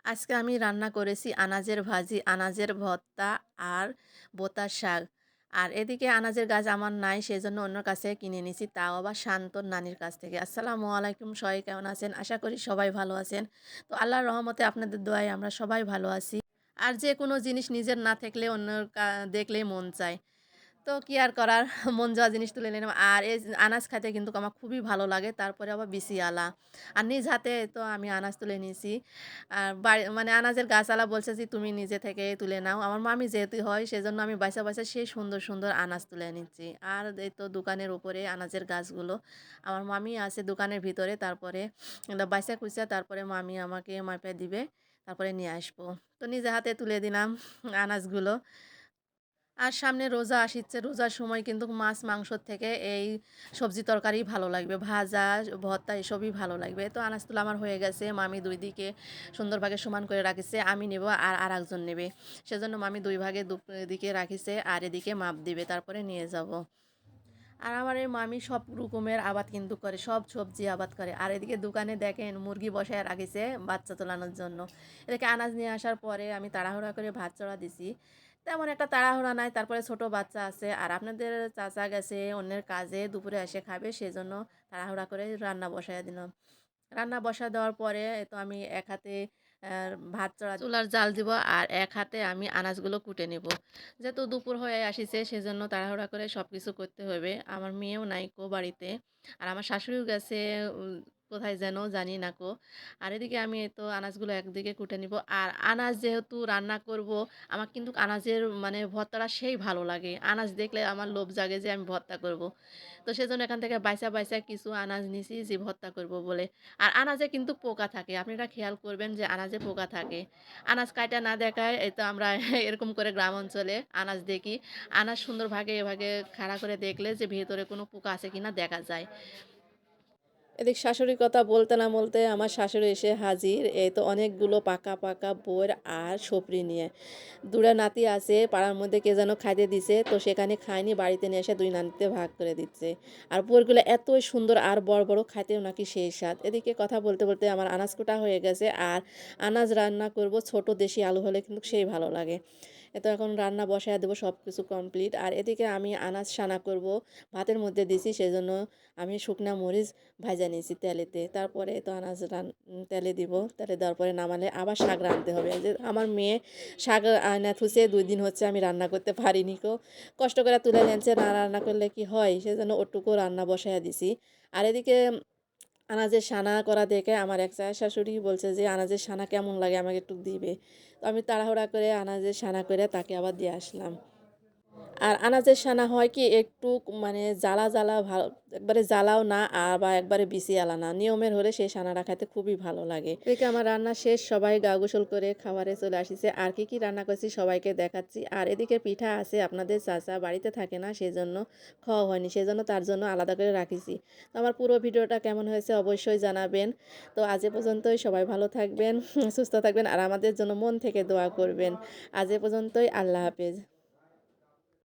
আজকে আমি রান্না করেছি আনাজের ভাজি, আনাজের ভর্তা আর বোতার শাক। আর এদিকে আনাজের গাছ আমার নাই, সেজন্য অন্যর কাছ থেকে কিনে নিয়েছি, তাও আবার শান্তর নানির কাছ থেকে। আসসালামু আলাইকুম, সবাই কেমন আছেন? আশা করি সবাই ভালো আছেন। তো আল্লাহর রহমতে আপনাদের দোয়ায় আমরা সবাই ভালো আছি। আর যে কোনো জিনিস নিজের না থাকলে অন্যর দেখলেই মন চায়। তো কি আর করার, মন যাওয়া জিনিস তুলে নিলাম। আর এই আনাজ খাইতে কিন্তু আমার খুবই ভালো লাগে। তারপরে আবার বিসিআলা। আর নিজ হাতে তো আমি আনাজ তুলে নিয়েছি। আর বাড়ি মানে আনাজের গাছওয়ালা বলছে যে, "তুমি নিজে থেকে তুলে নাও।" আমার মামি যেহেতু হয়, সেজন্য আমি বাইসা, বাইসা সেই সুন্দর, সুন্দর আনাজ তুলে নিচ্ছি। আর এই তো দোকানের উপরে আনাজের গাছগুলো। আমার মামি আছে দোকানের ভিতরে। তারপরে বাইসা কুইচা তারপরে মামি আমাকে মাইপা দিবে। তারপরে নিয়ে আসবো। তো নিজে হাতে তুলে দিলাম আনাজগুলো। আর সামনে রোজা আসিচ্ছে, রোজার সময় কিন্তু মাছ মাংসর থেকে এই সবজি তরকারি ভালো লাগবে, ভাজা ভর্তা এসবই ভালো লাগবে। তো আনাজ তুলা আমার হয়ে গেছে, মামি দুই দিকে সুন্দরভাবে সমান করে রাখিছে, আমি নেব আর আরেকজন নেবে, সেজন্য মামি দুই ভাগে দিকে রাখিছে আর এদিকে মাপ দিবে, তারপরে নিয়ে যাব। আর আমার এই মামি সব রকমের আবাদ কিন্তু করে, সব সবজি আবাদ করে। আর এদিকে দোকানে দেখেন মুরগি বসায় রাখিছে বাচ্চা তোলানোর জন্য। এদিকে আনাজ নিয়ে আসার পরে আমি তাড়াহুড়া করে ভাত চড়া দিছি। তেমন একটা তাড়াহুড়া নাই, তারপরে ছোট বাচ্চা আছে আর আপনাদের চাচা গেছে অন্যের কাজে, দুপুরে এসে খাবে, সেজন্য তাড়াহুড়া করে রান্না বসায় দিলাম। রান্না বসা দেওয়ার পরে তো আমি এক হাতে ভাত চড়া চুলার জাল দিব আর এক হাতে আমি আনাজগুলো কুটে নেব। যেহেতু দুপুর হয়ে আসিছে, সেজন্য তাড়াহুড়া করে সব কিছু করতে হবে। আমার মেয়েও নাই কো বাড়িতে। আর আমার শাশুড়িও গেছে উম কোথায় যেন জানি না কো। আর এদিকে আমি এই তো আনাজগুলো একদিকে কুটে নিব। আর আনাজ যেহেতু রান্না করব, আমার কিন্তু আনাজের মানে ভর্তাটা সেই ভালো লাগে। আনাজ দেখলে আমার লোভ জাগে যে আমি ভর্তা করব। তো সেজন্য এখান থেকে বাইসা, বাইসা কিছু আনাজ নিছি যে ভর্তা করব বলে। আর আনাজে কিন্তু পোকা থাকে। আপনারা খেয়াল করবেন যে আনাজে পোকা থাকে। আনাজ কাইটা না দেখায় এই তো আমরা এরকম করে গ্রাম অঞ্চলে আনাজ দেখি। আনাজ সুন্দর ভাগে এভাগে খাড়া করে দেখলে যে ভেতরে কোনো পোকা আছে কিনা দেখা যায়। এদিক শাশুড়ির কথা বলতে না বলতে আমার শাশুড়ি এসে হাজির। এই তো অনেকগুলো পাকা, পাকা বইর আর সপরি নিয়ে। ২ টা নাতি আছে, পাড়ার মধ্যে কে যেন খাইতে দিছে। তো সেখানে খায়নি, বাড়িতে নিয়ে এসে ২ নাতিতে ভাগ করে দিচ্ছে। আর বইগুলো এতই সুন্দর আর বড়, বড়, খাইতেও নাকি সেই স্বাদ। এদিকে কথা বলতে, বলতে আমার আনাজ কোটা হয়ে গেছে। আর আনাজ রান্না করব ছোট দেশি আলু হলে কিন্তু সেই ভালো লাগে। এ তো এখন রান্না বসায় দেবো, সব কিছু কমপ্লিট। আর এদিকে আমি আনাজ সানা করব, ভাতের মধ্যে দিছি, সেজন্য আমি শুকনা মরিচ ভাজা নিয়েছি তেলেতে। তারপরে তো আনাজ তেলে দিব, তেলে দেওয়ার পরে নামালে আবার শাক রাঁধতে হবে। এই যে আমার মেয়ে শাক আয়না থুসে ২ দিন হচ্ছে আমি রান্না করতে পারিনি কো। কষ্ট করে তুলে এনেছে, না রান্না করলে কি হয়, সেজন্য ওটুকু রান্না বসাইয়া দিছি। আর এদিকে আনাজের সানা করা দেখে আমার এক শাশুড়ি বলছে যে, "আনাজের সানা কেমন লাগে আমাকে একটু দিবে?" তো আমি তাড়াহুড়া করে আনাজের সানা করে তাকে আবার দিয়ে আসলাম। আর আনাজের সানা হয় কি একটু মানে জ্বালা, জ্বালা একবারে জ্বালাও না বা একবারে বিসিয়ালা না। নিয়মের হলে সেই সানাটা খাইতে খুবই ভালো লাগে। এদিকে আমার রান্না শেষ, সবাই গা গোসল করে খাবারে চলে আসিছে। আর কি রান্না করছি সবাইকে দেখাচ্ছি। আর এদিকে পিঠা আছে, আপনাদের চাচা বাড়িতে থাকে না, সেজন্য খাওয়া হয়নি। সেজন্য তার জন্য আলাদা করে রাখিছি। তো আমার পুরো ভিডিওটা কেমন হয়েছে অবশ্যই জানাবেন। তো আজ এ পর্যন্তই, সবাই ভালো থাকবেন, সুস্থ থাকবেন আর আমাদের জন্য মন থেকে দোয়া করবেন। আজ এ পর্যন্তই, আল্লাহ হাফেজ।